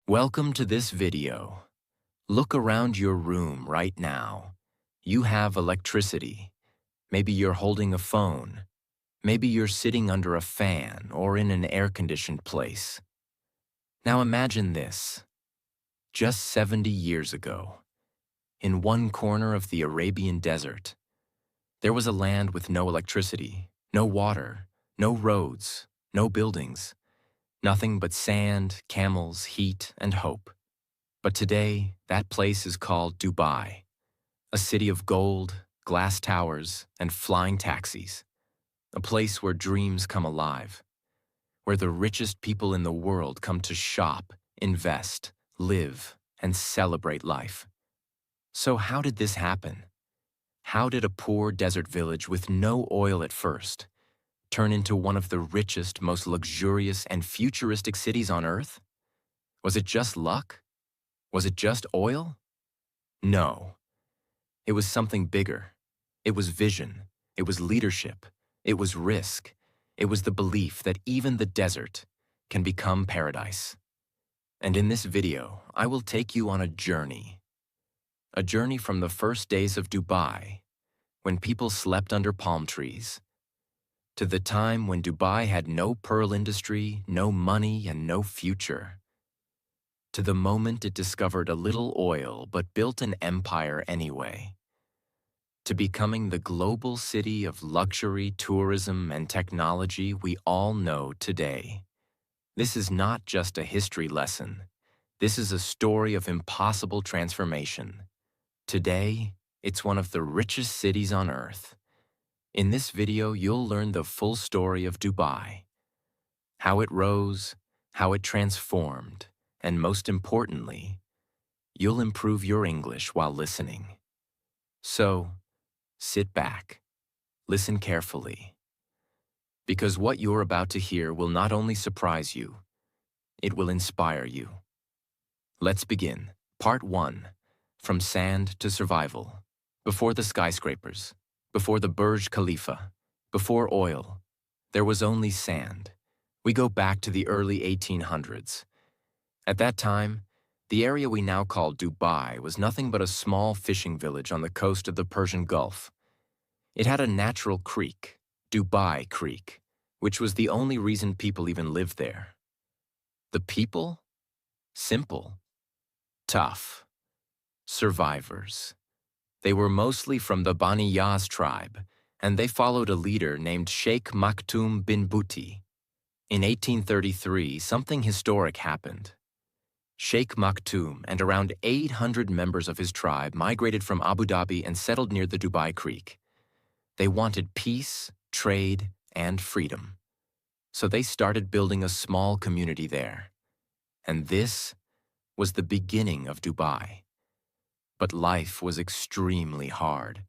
Welcome to this video. Look around your room right now. You have electricity. Maybe you're holding a phone. Maybe you're sitting under a fan or in an air-conditioned place. Now imagine this. Just 70 years ago, in one corner of the Arabian desert, there was a land with no electricity, no water, no roads, no buildings, nothing but sand, camels, heat, and hope. But today, that place is called Dubai, a city of gold, glass towers, and flying taxis, a place where dreams come alive, where the richest people in the world come to shop, invest, live, and celebrate life. So how did this happen? How did a poor desert village with no oil at first turn into one of the richest, most luxurious, and futuristic cities on Earth? Was it just luck? Was it just oil? No. It was something bigger. It was vision. It was leadership. It was risk. It was the belief that even the desert can become paradise. And in this video, I will take you on a journey. A journey from the first days of Dubai, when people slept under palm trees, to the time when Dubai had no pearl industry, no money, and no future. To the moment it discovered a little oil but built an empire anyway. To becoming the global city of luxury, tourism, and technology we all know today. This is not just a history lesson. This is a story of impossible transformation. Today, it's one of the richest cities on Earth. In this video, you'll learn the full story of Dubai. How it rose, how it transformed, and most importantly, you'll improve your English while listening. So, sit back, listen carefully, because what you're about to hear will not only surprise you, it will inspire you. Let's begin. Part 1. From sand to survival. Before the skyscrapers, before the Burj Khalifa, before oil, there was only sand. We go back to the early 1800s. At that time, the area we now call Dubai was nothing but a small fishing village on the coast of the Persian Gulf. It had a natural creek, Dubai Creek, which was the only reason people even lived there. The people? Simple. Tough. Survivors. They were mostly from the Bani Yas tribe, and they followed a leader named Sheikh Maktoum bin Bouti. In 1833, something historic happened. Sheikh Maktoum and around 800 members of his tribe migrated from Abu Dhabi and settled near the Dubai Creek. They wanted peace, trade, and freedom. So they started building a small community there. And this was the beginning of Dubai. But life was extremely hard.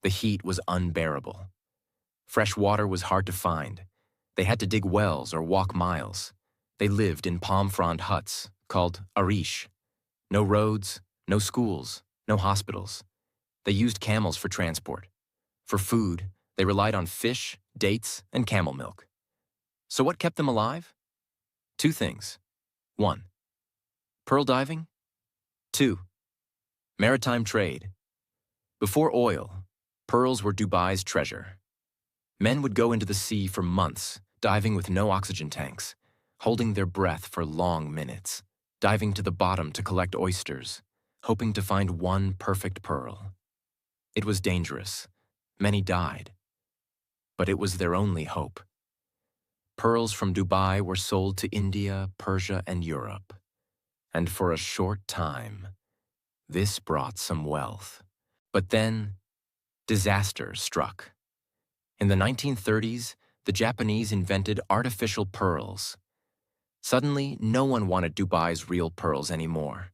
The heat was unbearable. Fresh water was hard to find. They had to dig wells or walk miles. They lived in palm frond huts called arish. No roads, no schools, no hospitals. They used camels for transport. For food, they relied on fish, dates, and camel milk. So what kept them alive? Two things. 1. Pearl diving. 2. Maritime trade. Before oil, pearls were Dubai's treasure. Men would go into the sea for months, diving with no oxygen tanks, holding their breath for long minutes, diving to the bottom to collect oysters, hoping to find one perfect pearl. It was dangerous. Many died. But it was their only hope. Pearls from Dubai were sold to India, Persia, and Europe. And for a short time, this brought some wealth. But then, disaster struck. In the 1930s, the Japanese invented artificial pearls. Suddenly, no one wanted Dubai's real pearls anymore.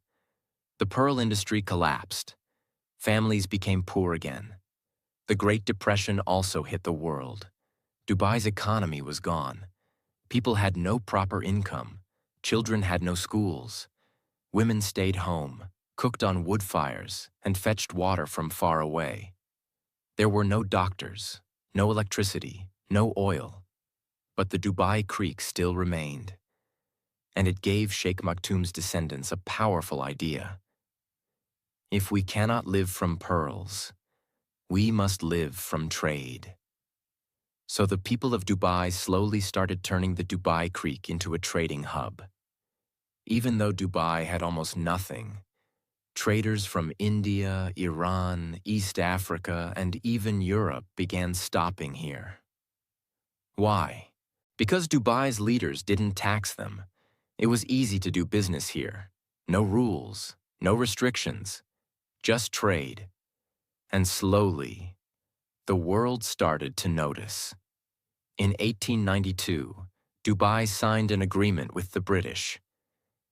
The pearl industry collapsed. Families became poor again. The Great Depression also hit the world. Dubai's economy was gone. People had no proper income. Children had no schools. Women stayed home, cooked on wood fires, and fetched water from far away. There were no doctors, no electricity, no oil. But the Dubai Creek still remained. and it gave Sheikh Maktoum's descendants a powerful idea. If we cannot live from pearls, we must live from trade. So the people of Dubai slowly started turning the Dubai Creek into a trading hub. Even though Dubai had almost nothing, traders from India, Iran, East Africa, and even Europe began stopping here. Why? Because Dubai's leaders didn't tax them. It was easy to do business here. No rules, no restrictions, just trade. And slowly, the world started to notice. In 1892, Dubai signed an agreement with the British.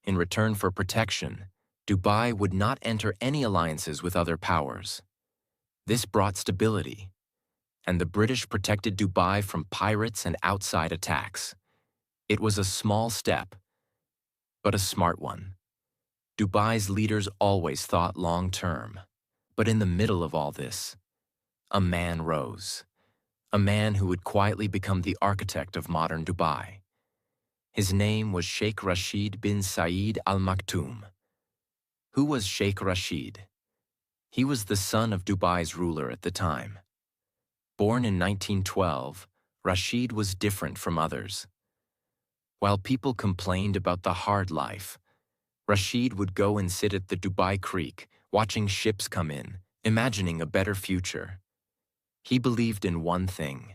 In return for protection, Dubai would not enter any alliances with other powers. This brought stability, and the British protected Dubai from pirates and outside attacks. It was a small step, but a smart one. Dubai's leaders always thought long-term. But in the middle of all this, a man rose. A man who would quietly become the architect of modern Dubai. His name was Sheikh Rashid bin Saeed Al Maktoum. Who was Sheikh Rashid? He was the son of Dubai's ruler at the time. Born in 1912, Rashid was different from others. While people complained about the hard life, Rashid would go and sit at the Dubai Creek, watching ships come in, imagining a better future. He believed in one thing.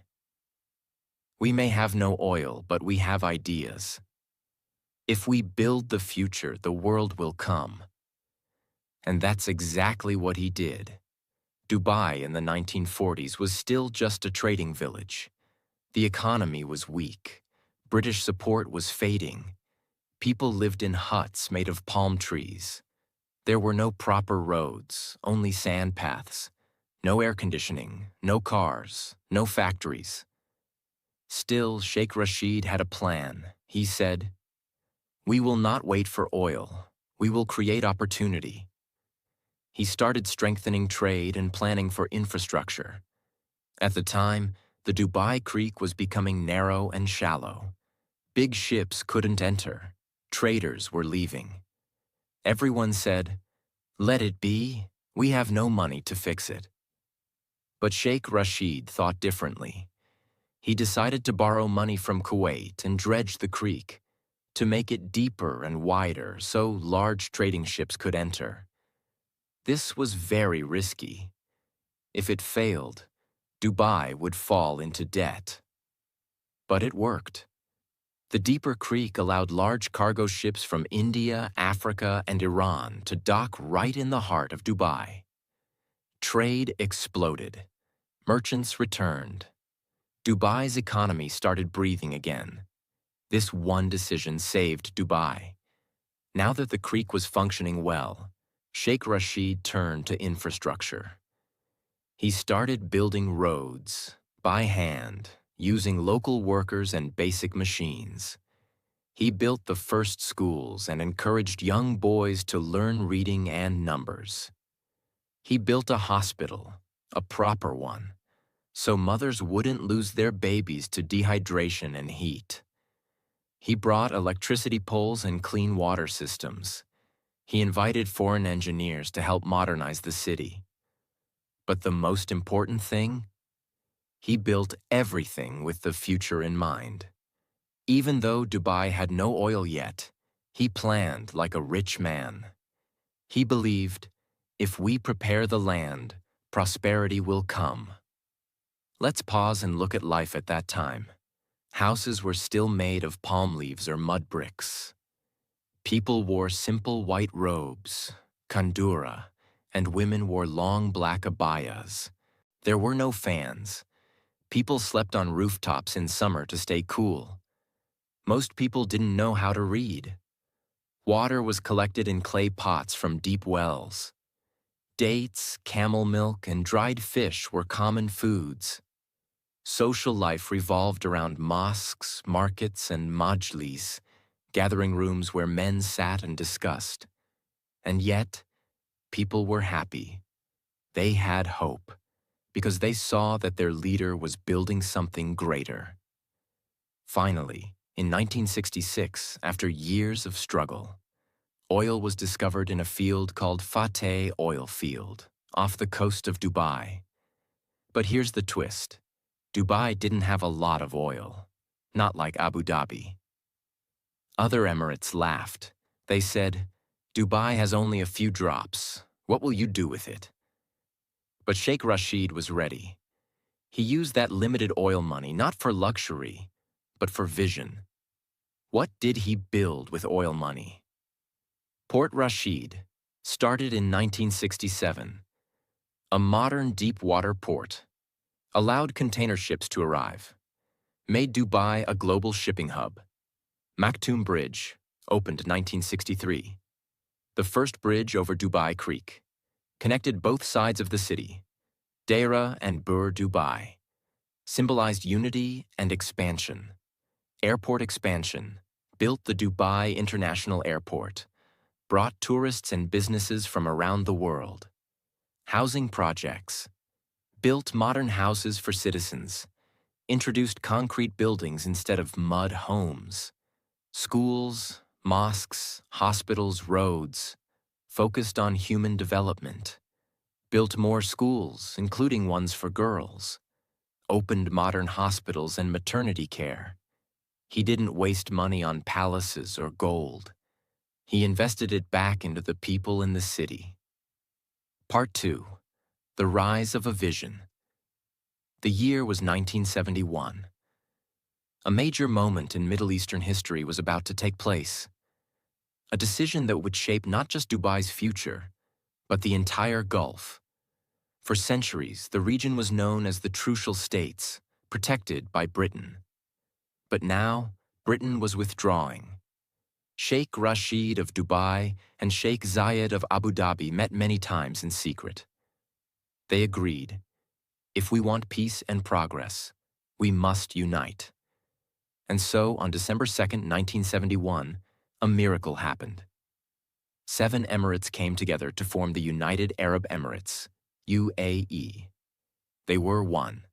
We may have no oil, but we have ideas. If we build the future, the world will come. And that's exactly what he did. Dubai in the 1940s was still just a trading village. The economy was weak. British support was fading. People lived in huts made of palm trees. There were no proper roads, only sand paths. No air conditioning, no cars, no factories. Still, Sheikh Rashid had a plan. He said, "We will not wait for oil. We will create opportunity." He started strengthening trade and planning for infrastructure. At the time, the Dubai Creek was becoming narrow and shallow. Big ships couldn't enter. Traders were leaving. Everyone said, "Let it be. We have no money to fix it." But Sheikh Rashid thought differently. He decided to borrow money from Kuwait and dredge the creek, to make it deeper and wider so large trading ships could enter. This was very risky. If it failed, Dubai would fall into debt. But it worked. The deeper creek allowed large cargo ships from India, Africa, and Iran to dock right in the heart of Dubai. Trade exploded. Merchants returned. Dubai's economy started breathing again. This one decision saved Dubai. Now that the creek was functioning well, Sheikh Rashid turned to infrastructure. He started building roads by hand, using local workers and basic machines. He built the first schools and encouraged young boys to learn reading and numbers. He built a hospital, a proper one, so mothers wouldn't lose their babies to dehydration and heat. He brought electricity poles and clean water systems. He invited foreign engineers to help modernize the city. But the most important thing? He built everything with the future in mind. Even though Dubai had no oil yet, he planned like a rich man. He believed, if we prepare the land, prosperity will come. Let's pause and look at life at that time. Houses were still made of palm leaves or mud bricks. People wore simple white robes, kandura, and women wore long black abayas. There were no fans. People slept on rooftops in summer to stay cool. Most people didn't know how to read. Water was collected in clay pots from deep wells. Dates, camel milk, and dried fish were common foods. Social life revolved around mosques, markets, and majlis, gathering rooms where men sat and discussed. And yet, people were happy. They had hope, because they saw that their leader was building something greater. Finally, In 1966, after years of struggle, oil was discovered in a field called Fateh Oil Field, off the coast of Dubai. But here's the twist. Dubai didn't have a lot of oil, not like Abu Dhabi. Other emirates laughed. They said, "Dubai has only a few drops. What will you do with it?" But Sheikh Rashid was ready. He used that limited oil money not for luxury, but for vision. What did he build with oil money? Port Rashid, started in 1967, a modern deep-water port, allowed container ships to arrive, made Dubai a global shipping hub. Maktoum Bridge, opened 1963, the first bridge over Dubai Creek, connected both sides of the city. Deira and Bur Dubai, symbolized unity and expansion. Airport expansion, built the Dubai International Airport, brought tourists and businesses from around the world. Housing projects, built modern houses for citizens, introduced concrete buildings instead of mud homes. Schools, mosques, hospitals, roads, focused on human development. Built more schools, including ones for girls. Opened modern hospitals and maternity care. He didn't waste money on palaces or gold. He invested it back into the people in the city. Part 2. The Rise of a Vision. The year was 1971. A major moment in Middle Eastern history was about to take place. A decision that would shape not just Dubai's future, but the entire Gulf. For centuries, the region was known as the Trucial States, protected by Britain. But now, Britain was withdrawing. Sheikh Rashid of Dubai and Sheikh Zayed of Abu Dhabi met many times in secret. They agreed, if we want peace and progress, we must unite. And so, on December 2nd, 1971, a miracle happened. 7 emirates came together to form the United Arab Emirates, UAE. They were 1.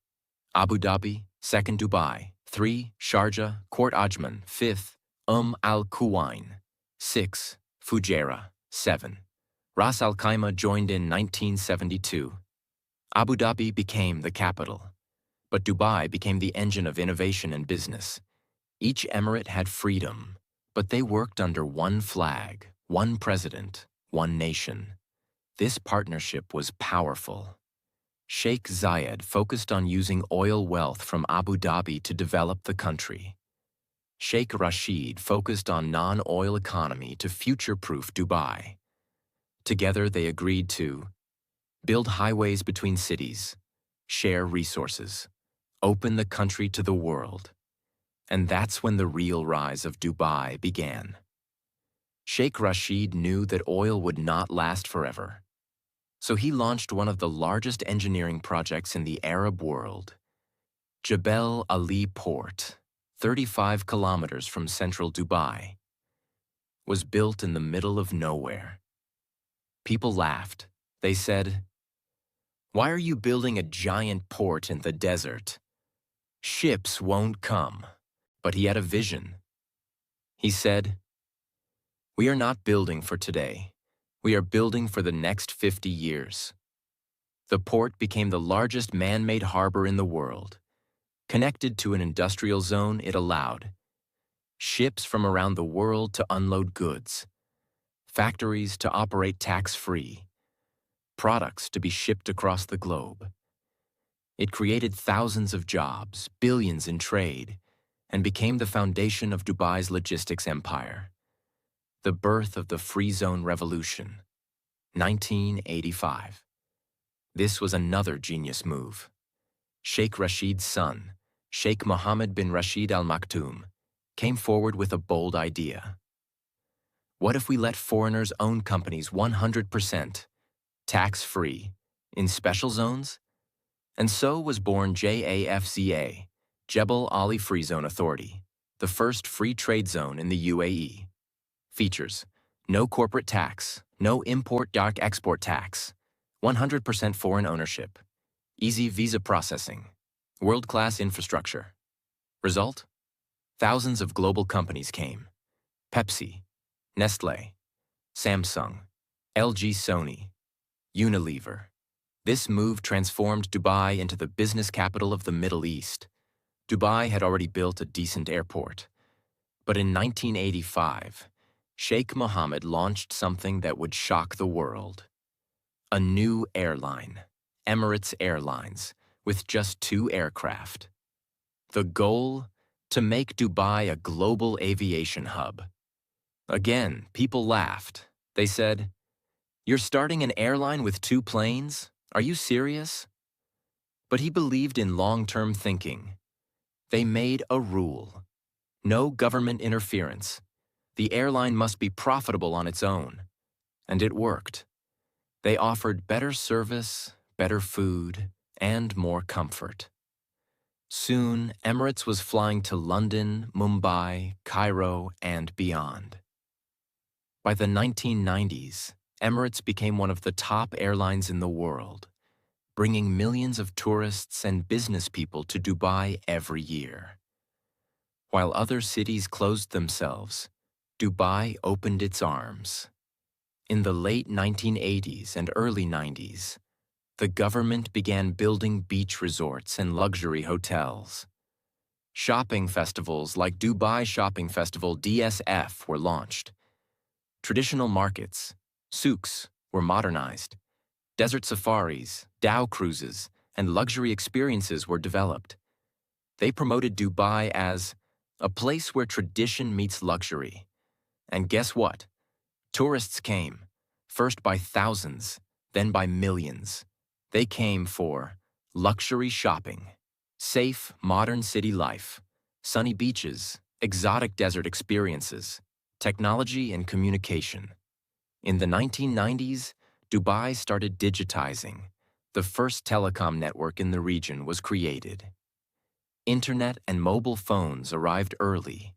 Abu Dhabi, 2nd Dubai, 3. Sharjah, Port Ajman, 5th, Al Quwain, 6. Fujairah, 7. Ras Al Khaimah joined in 1972. Abu Dhabi became the capital, but Dubai became the engine of innovation and business. Each emirate had freedom, but they worked under one flag, one president, one nation. This partnership was powerful. Sheikh Zayed focused on using oil wealth from Abu Dhabi to develop the country. Sheikh Rashid focused on non-oil economy to future-proof Dubai. Together they agreed to build highways between cities, share resources, open the country to the world. And that's when the real rise of Dubai began. Sheikh Rashid knew that oil would not last forever. So he launched one of the largest engineering projects in the Arab world. Jebel Ali Port, 35 kilometers from central Dubai, was built in the middle of nowhere. People laughed. They said, "Why are you building a giant port in the desert? Ships won't come." But he had a vision. He said, "We are not building for today. We are building for the next 50 years. The port became the largest man-made harbor in the world. Connected to an industrial zone, it allowed ships from around the world to unload goods, factories to operate tax-free, products to be shipped across the globe. It created thousands of jobs, billions in trade, and became the foundation of Dubai's logistics empire. The birth of the Free Zone Revolution, 1985. This was another genius move. Sheikh Rashid's son, Sheikh Mohammed bin Rashid Al Maktoum, came forward with a bold idea. What if we let foreigners own companies 100%, tax-free, in special zones? And so was born JAFZA, Jebel Ali Free Zone Authority, the first free trade zone in the UAE. Features: no corporate tax, no import-export tax, 100% foreign ownership, easy visa processing, world-class infrastructure. Result? Thousands of global companies came: Pepsi, Nestle, Samsung, LG, Sony, Unilever. This move transformed Dubai into the business capital of the Middle East. Dubai had already built a decent airport. But in 1985, Sheikh Mohammed launched something that would shock the world. A new airline, Emirates Airlines, with just 2 aircraft. The goal? To make Dubai a global aviation hub. Again, people laughed. They said, "You're starting an airline with 2 planes? Are you serious?" But he believed in long-term thinking. They made a rule. No government interference. The airline must be profitable on its own. And it worked. They offered better service, better food, and more comfort. Soon, Emirates was flying to London, Mumbai, Cairo, and beyond. By the 1990s, Emirates became one of the top airlines in the world, bringing millions of tourists and business people to Dubai every year. While other cities closed themselves, Dubai opened its arms. In the late 1980s and early 90s, the government began building beach resorts and luxury hotels. Shopping festivals like Dubai Shopping Festival (DSF) were launched. Traditional markets, souks, were modernized. Desert safaris, dhow cruises, and luxury experiences were developed. They promoted Dubai as a place where tradition meets luxury. And guess what? Tourists came, first by thousands, then by millions. They came for luxury shopping, safe, modern city life, sunny beaches, exotic desert experiences, technology and communication. In the 1990s, Dubai started digitizing. The first telecom network in the region was created. Internet and mobile phones arrived early.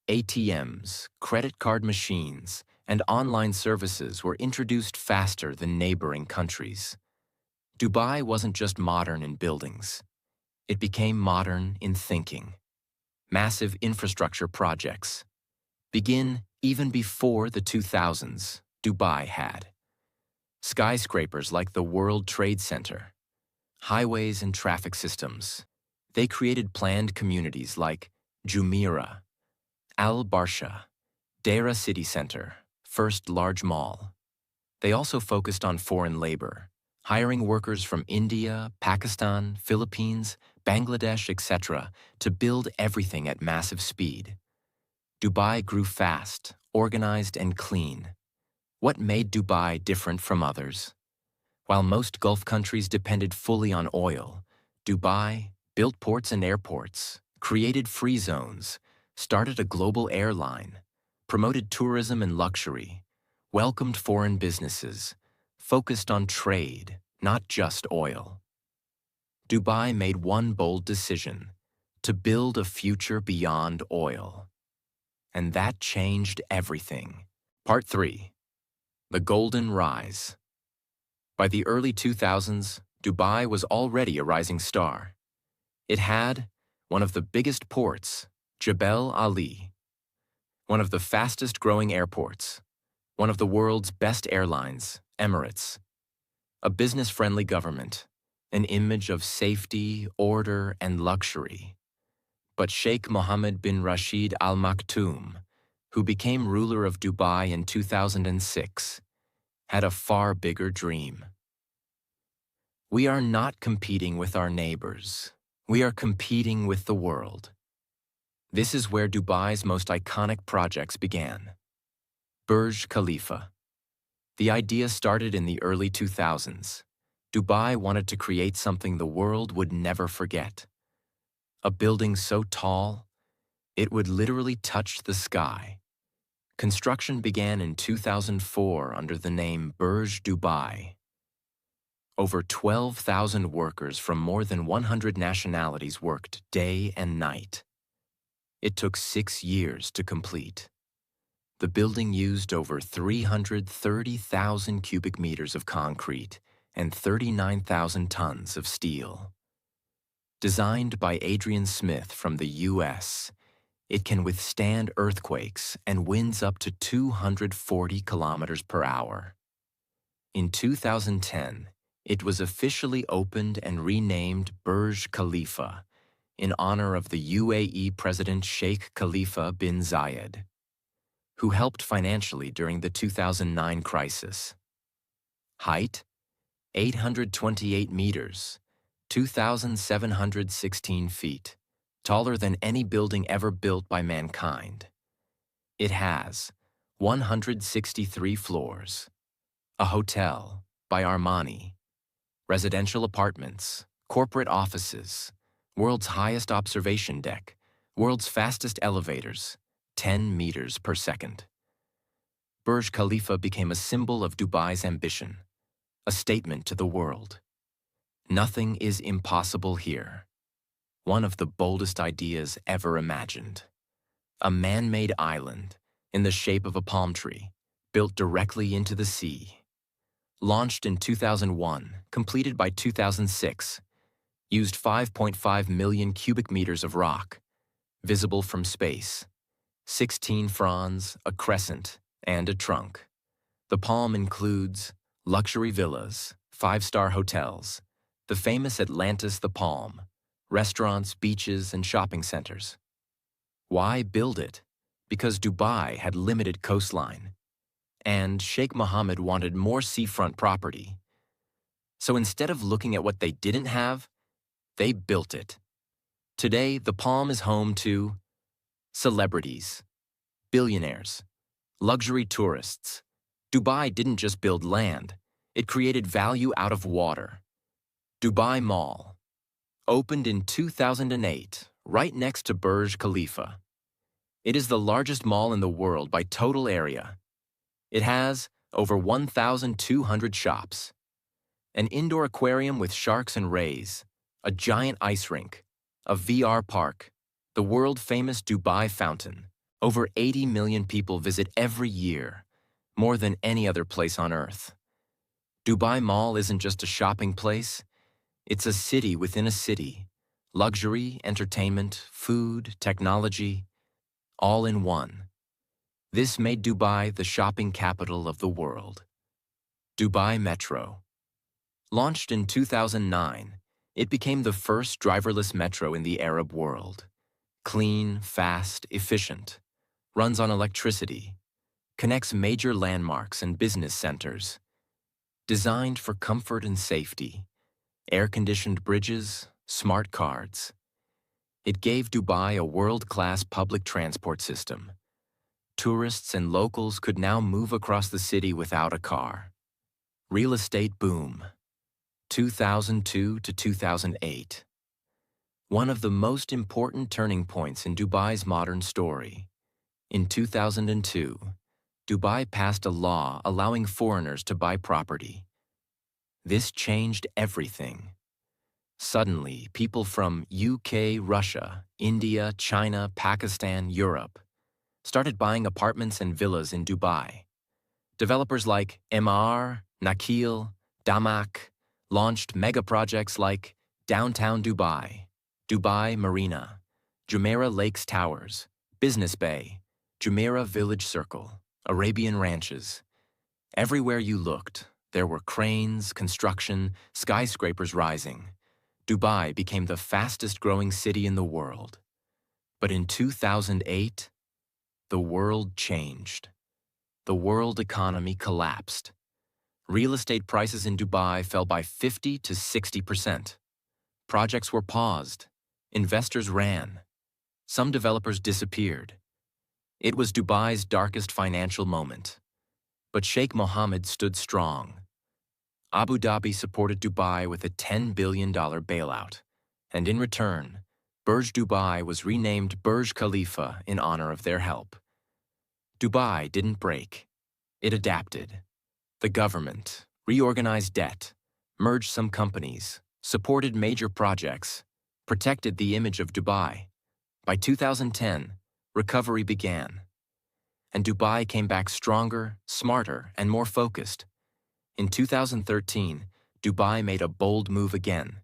ATMs, credit card machines, and online services were introduced faster than neighboring countries. Dubai wasn't just modern in buildings. It became modern in thinking. Massive infrastructure projects begin even before the 2000s, Dubai had. Skyscrapers like the World Trade Center, highways and traffic systems. They created planned communities like Jumeirah, Al Barsha, Deira City Center, first large mall. They also focused on foreign labor, hiring workers from India, Pakistan, Philippines, Bangladesh, etc., to build everything at massive speed. Dubai grew fast, organized, and clean. What made Dubai different from others? While most Gulf countries depended fully on oil, Dubai built ports and airports, created free zones, started a global airline, promoted tourism and luxury, welcomed foreign businesses, focused on trade, not just oil. Dubai made one bold decision: to build a future beyond oil. And that changed everything. Part 3. The Golden Rise. By the early 2000s, Dubai was already a rising star. It had one of the biggest ports, Jebel Ali, one of the fastest-growing airports, one of the world's best airlines, Emirates, a business-friendly government, an image of safety, order, and luxury. But Sheikh Mohammed bin Rashid Al Maktoum, who became ruler of Dubai in 2006, had a far bigger dream. We are not competing with our neighbors. We are competing with the world. This is where Dubai's most iconic projects began. Burj Khalifa. The idea started in the early 2000s. Dubai wanted to create something the world would never forget. A building so tall, it would literally touch the sky. Construction began in 2004 under the name Burj Dubai. Over 12,000 workers from more than 100 nationalities worked day and night. It took 6 years to complete. The building used over 330,000 cubic meters of concrete and 39,000 tons of steel. Designed by Adrian Smith from the U.S., It can withstand earthquakes and winds up to 240 kilometers per hour. In 2010, it was officially opened and renamed Burj Khalifa in honor of the UAE President Sheikh Khalifa bin Zayed, who helped financially during the 2009 crisis. Height: 828 meters, 2,716 feet, taller than any building ever built by mankind. It has 163 floors, a hotel by Armani, residential apartments, corporate offices, world's highest observation deck, world's fastest elevators, 10 meters per second. Burj Khalifa became a symbol of Dubai's ambition, a statement to the world. Nothing is impossible here. One of the boldest ideas ever imagined. A man-made island in the shape of a palm tree, built directly into the sea. Launched in 2001, completed by 2006, used 5.5 million cubic meters of rock, visible from space, 16 fronds, a crescent, and a trunk. The palm includes luxury villas, 5-star hotels, the famous Atlantis the Palm, restaurants, beaches, and shopping centers. Why build it? Because Dubai had limited coastline, and Sheikh Mohammed wanted more seafront property. So instead of looking at what they didn't have, they built it. Today, the Palm is home to celebrities, billionaires, luxury tourists. Dubai didn't just build land, it created value out of water. Dubai Mall, opened in 2008, right next to Burj Khalifa. It is the largest mall in the world by total area. It has over 1,200 shops, an indoor aquarium with sharks and rays, a giant ice rink, a VR park, the world-famous Dubai Fountain. Over 80 million people visit every year, more than any other place on Earth. Dubai Mall isn't just a shopping place, it's a city within a city. Luxury, entertainment, food, technology, all in one. This made Dubai the shopping capital of the world. Dubai Metro. Launched in 2009, it became the first driverless metro in the Arab world. Clean, fast, efficient. Runs on electricity. Connects major landmarks and business centers. Designed for comfort and safety. Air-conditioned bridges, smart cards. It gave Dubai a world-class public transport system. Tourists and locals could now move across the city without a car. Real estate boom. 2002 to 2008. One of the most important turning points in Dubai's modern story. In 2002, Dubai passed a law allowing foreigners to buy property. This changed everything. Suddenly, people from UK, Russia, India, China, Pakistan, Europe started buying apartments and villas in Dubai. Developers like MR, Nakheel, Damak launched mega projects like Downtown Dubai, Dubai Marina, Jumeirah Lakes Towers, Business Bay, Jumeirah Village Circle, Arabian Ranches. Everywhere you looked, there were cranes, construction, skyscrapers rising. Dubai became the fastest-growing city in the world. But in 2008, the world changed. The world economy collapsed. Real estate prices in Dubai fell by 50 to 60%. Projects were paused. Investors ran. Some developers disappeared. It was Dubai's darkest financial moment. But Sheikh Mohammed stood strong. Abu Dhabi supported Dubai with a $10 billion bailout, and in return, Burj Dubai was renamed Burj Khalifa in honor of their help. Dubai didn't break. It adapted. The government reorganized debt, merged some companies, supported major projects, protected the image of Dubai. By 2010, recovery began. And Dubai came back stronger, smarter, and more focused. In 2013, Dubai made a bold move again.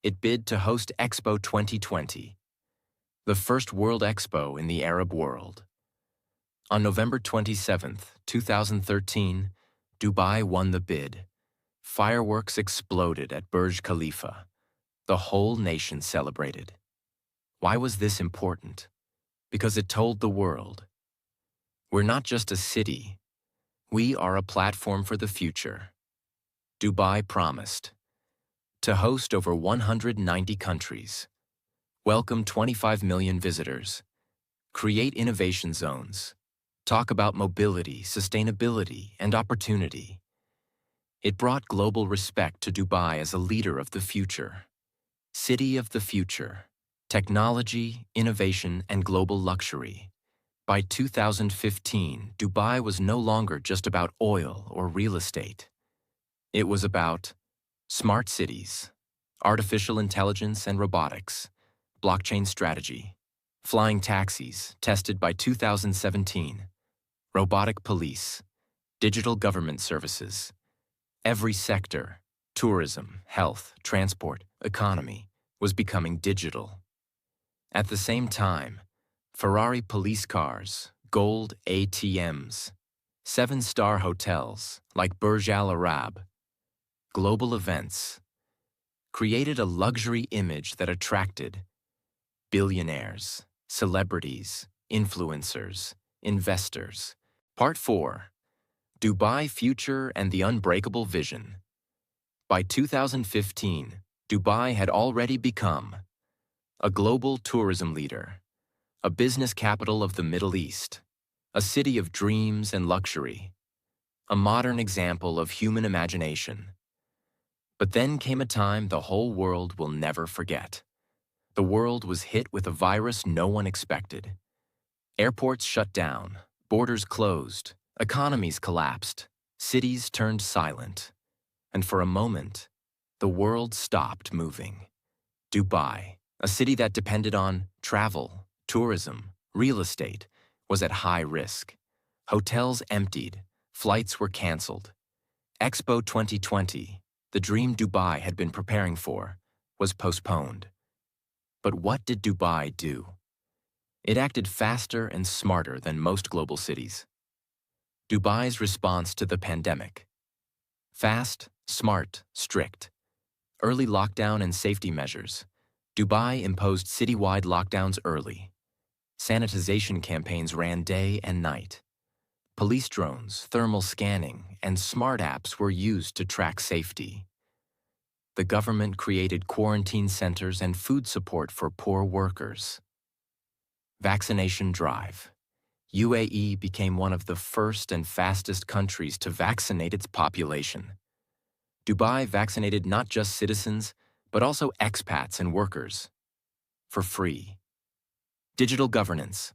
It bid to host Expo 2020. the first World Expo in the Arab world. On November 27, 2013, Dubai won the bid. Fireworks exploded at Burj Khalifa. The whole nation celebrated. Why was this important? Because it told the world, we're not just a city, we are a platform for the future. Dubai promised to host over 190 countries, welcome 25 million visitors, create innovation zones, talk about mobility, sustainability, and opportunity. It brought global respect to Dubai as a leader of the future. City of the future, technology, innovation, and global luxury. By 2015, Dubai was no longer just about oil or real estate. It was about smart cities, artificial intelligence and robotics, blockchain strategy, flying taxis tested by 2017, robotic police, digital government services. Every sector, tourism, health, transport, economy, was becoming digital. At the same time, Ferrari police cars, gold ATMs, 7-star hotels like Burj Al Arab, global events, created a luxury image that attracted billionaires, celebrities, influencers, investors. Part 4. Dubai Future and the Unbreakable Vision. By 2015, Dubai had already become a global tourism leader, a business capital of the Middle East, a city of dreams and luxury, a modern example of human imagination. But then came a time the whole world will never forget. The world was hit with a virus no one expected. Airports shut down, borders closed, economies collapsed, cities turned silent. And for a moment, the world stopped moving. Dubai, a city that depended on travel, tourism, real estate, was at high risk. Hotels emptied, flights were canceled. Expo 2020, the dream Dubai had been preparing for, was postponed. But what did Dubai do? It acted faster and smarter than most global cities. Dubai's response to the pandemic. Fast, smart, strict. Early lockdown and safety measures. Dubai imposed citywide lockdowns early. Sanitization campaigns ran day and night. Police drones, thermal scanning, and smart apps were used to track safety. The government created quarantine centers and food support for poor workers. Vaccination drive. UAE became one of the first and fastest countries to vaccinate its population. Dubai vaccinated not just citizens, but also expats and workers. For free. Digital governance.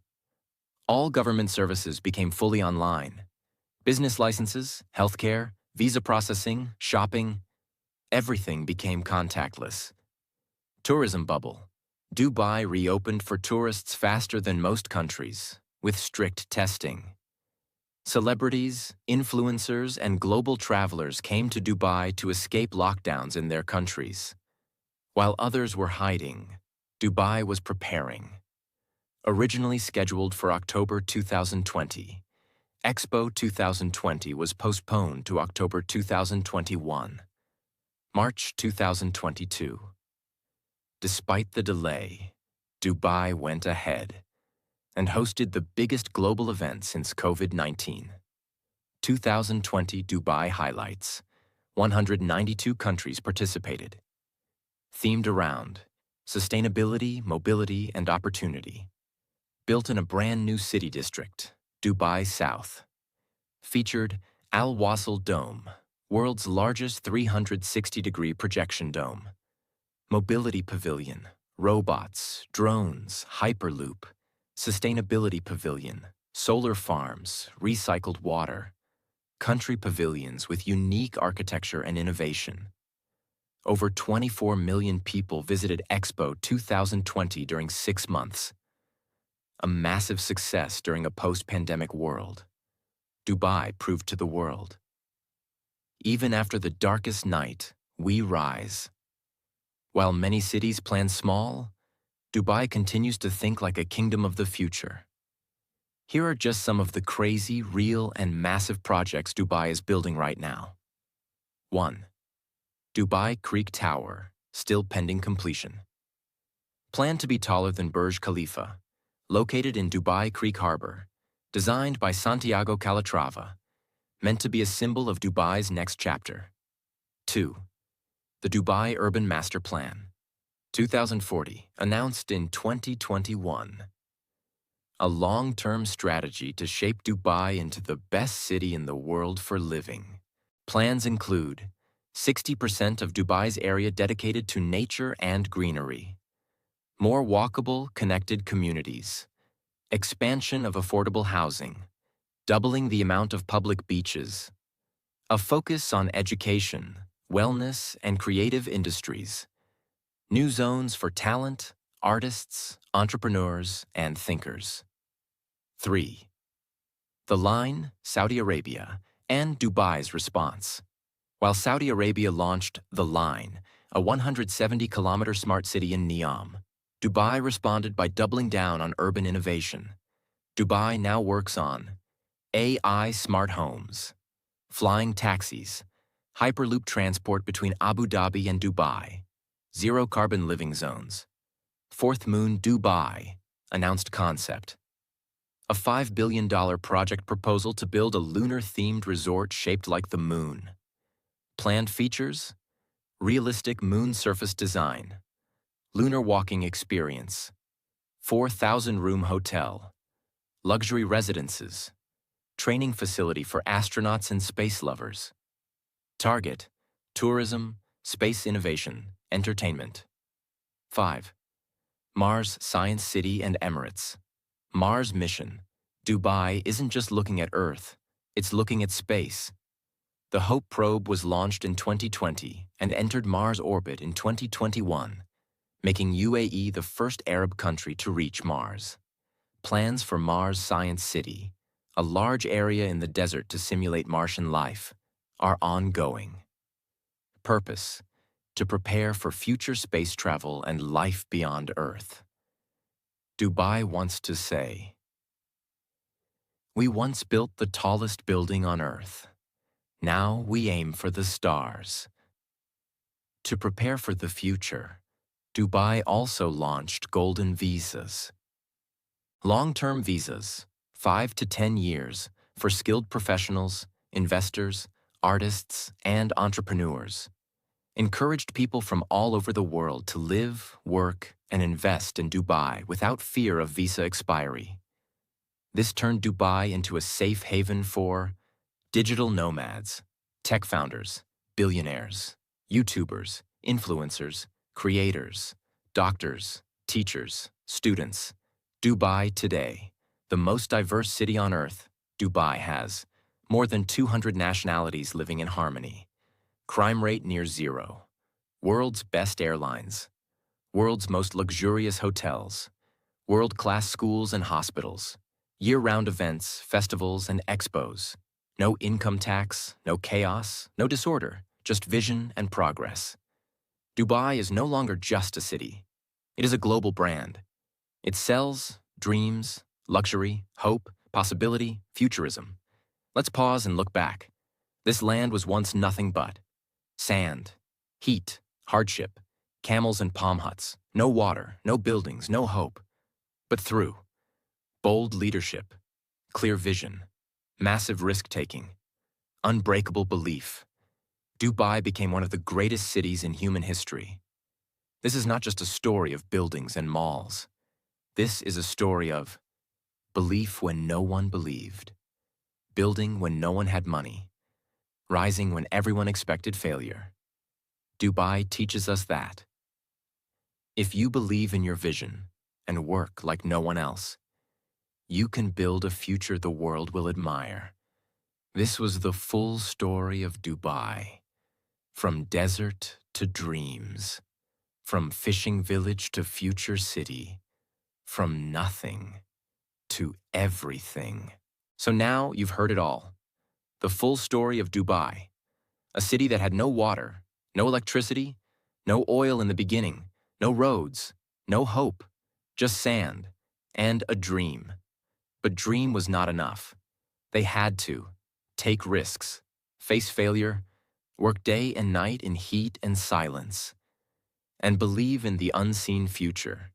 All government services became fully online. Business licenses, healthcare, visa processing, shopping, everything became contactless. Tourism bubble. Dubai reopened for tourists faster than most countries, with strict testing. Celebrities, influencers, and global travelers came to Dubai to escape lockdowns in their countries. While others were hiding, Dubai was preparing. Originally scheduled for October 2020, Expo 2020 was postponed to October 2021. March 2022. Despite the delay, Dubai went ahead and hosted the biggest global event since COVID-19. 2020 Dubai highlights. 192 countries participated. Themed around sustainability, mobility, and opportunity. Built in a brand new city district, Dubai South. Featured Al Wasl Dome, world's largest 360-degree projection dome. Mobility Pavilion, robots, drones, Hyperloop, Sustainability Pavilion, solar farms, recycled water, country pavilions with unique architecture and innovation. Over 24 million people visited Expo 2020 during 6 months. A massive success during a post-pandemic world. Dubai proved to the world. Even after the darkest night, we rise. While many cities plan small, Dubai continues to think like a kingdom of the future. Here are just some of the crazy, real, and massive projects Dubai is building right now. 1. Dubai Creek Tower, still pending completion. Planned to be taller than Burj Khalifa, located in Dubai Creek Harbor, designed by Santiago Calatrava, meant to be a symbol of Dubai's next chapter. 2. The Dubai Urban Master Plan, 2040, announced in 2021. A long-term strategy to shape Dubai into the best city in the world for living. Plans include 60% of Dubai's area dedicated to nature and greenery, more walkable, connected communities, expansion of affordable housing, doubling the amount of public beaches, a focus on education, wellness, and creative industries, new zones for talent, artists, entrepreneurs, and thinkers. 3. The Line, Saudi Arabia, and Dubai's response. While Saudi Arabia launched The Line, a 170-kilometer smart city in Neom, Dubai responded by doubling down on urban innovation. Dubai now works on AI smart homes, flying taxis, hyperloop transport between Abu Dhabi and Dubai, zero-carbon living zones, Fourth Moon Dubai, announced concept, a $5 billion project proposal to build a lunar-themed resort shaped like the moon. Planned features: realistic moon surface design, lunar walking experience, 4,000-room hotel, luxury residences, training facility for astronauts and space lovers. Target: tourism, space innovation, entertainment. 5. Mars Science City and Emirates. Mars mission. Dubai isn't just looking at Earth, it's looking at space. The Hope probe was launched in 2020 and entered Mars orbit in 2021, making UAE the first Arab country to reach Mars. Plans for Mars Science City, a large area in the desert to simulate Martian life, are ongoing. Purpose: to prepare for future space travel and life beyond Earth. Dubai wants to say, "We once built the tallest building on Earth. Now we aim for the stars." To prepare for the future, Dubai also launched golden visas. Long-term visas, 5 to 10 years, for skilled professionals, investors, artists, and entrepreneurs, encouraged people from all over the world to live, work, and invest in Dubai without fear of visa expiry. This turned Dubai into a safe haven for digital nomads, tech founders, billionaires, YouTubers, influencers, creators, doctors, teachers, students. Dubai today, the most diverse city on Earth, Dubai has more than 200 nationalities living in harmony. Crime rate near zero. World's best airlines. World's most luxurious hotels. World-class schools and hospitals. Year-round events, festivals, and expos. No income tax, no chaos, no disorder, just vision and progress. Dubai is no longer just a city. It is a global brand. It sells dreams, luxury, hope, possibility, futurism. Let's pause and look back. This land was once nothing but sand, heat, hardship, camels and palm huts, no water, no buildings, no hope. But through bold leadership, clear vision, massive risk-taking, unbreakable belief, Dubai became one of the greatest cities in human history. This is not just a story of buildings and malls. This is a story of belief when no one believed, building when no one had money, rising when everyone expected failure. Dubai teaches us that if you believe in your vision and work like no one else, you can build a future the world will admire. This was the full story of Dubai. From desert to dreams, from fishing village to future city, from nothing to everything. So now you've heard it all. The full story of Dubai, a city that had no water, no electricity, no oil in the beginning, no roads, no hope, just sand and a dream. But dream was not enough. They had to take risks, face failure, work day and night in heat and silence, and believe in the unseen future.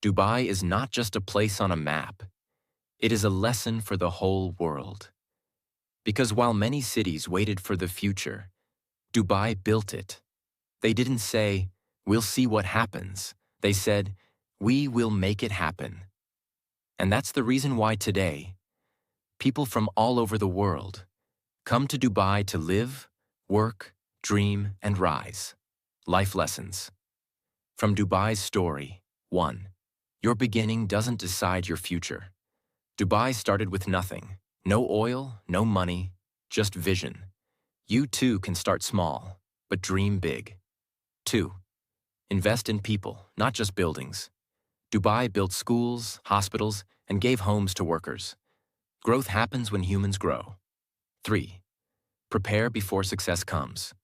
Dubai is not just a place on a map. It is a lesson for the whole world. Because while many cities waited for the future, Dubai built it. They didn't say, "We'll see what happens." They said, "We will make it happen." And that's the reason why today, people from all over the world come to Dubai to live, work, dream, and rise. Life lessons. From Dubai's story, 1. Your beginning doesn't decide your future. Dubai started with nothing. No oil, no money, just vision. You too can start small, but dream big. 2. Invest in people, not just buildings. Dubai built schools, hospitals, and gave homes to workers. Growth happens when humans grow. 3. Prepare before success comes.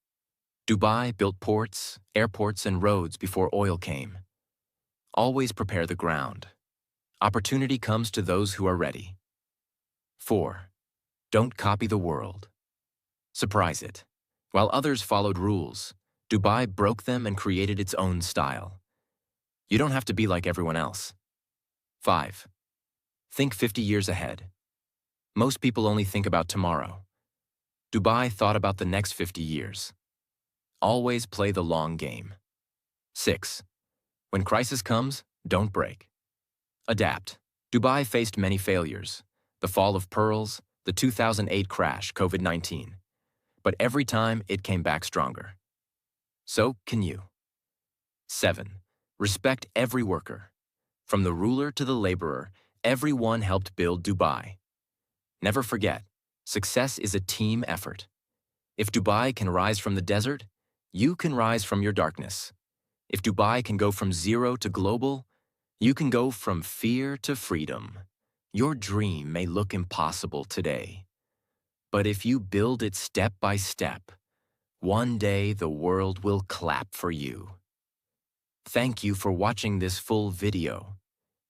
Dubai built ports, airports, and roads before oil came. Always prepare the ground. Opportunity comes to those who are ready. 4. Don't copy the world. Surprise it. While others followed rules, Dubai broke them and created its own style. You don't have to be like everyone else. 5. Think 50 years ahead. Most people only think about tomorrow. Dubai thought about the next 50 years. Always play the long game. 6. When crisis comes, don't break. Adapt. Dubai faced many failures. The fall of pearls, the 2008 crash, COVID-19. But every time, it came back stronger. So can you. 7. Respect every worker. From the ruler to the laborer, everyone helped build Dubai. Never forget, success is a team effort. If Dubai can rise from the desert, you can rise from your darkness. If Dubai can go from zero to global, you can go from fear to freedom. Your dream may look impossible today, but if you build it step by step, one day the world will clap for you. Thank you for watching this full video.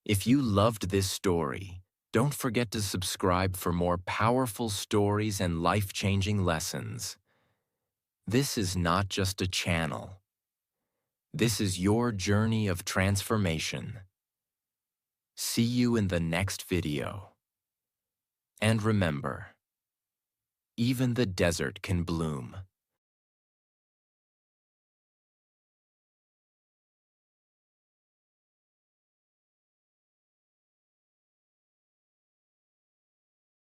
If you loved this story, don't forget to subscribe for more powerful stories and life-changing lessons. This is not just a channel. This is your journey of transformation. See you in the next video. And remember, even the desert can bloom.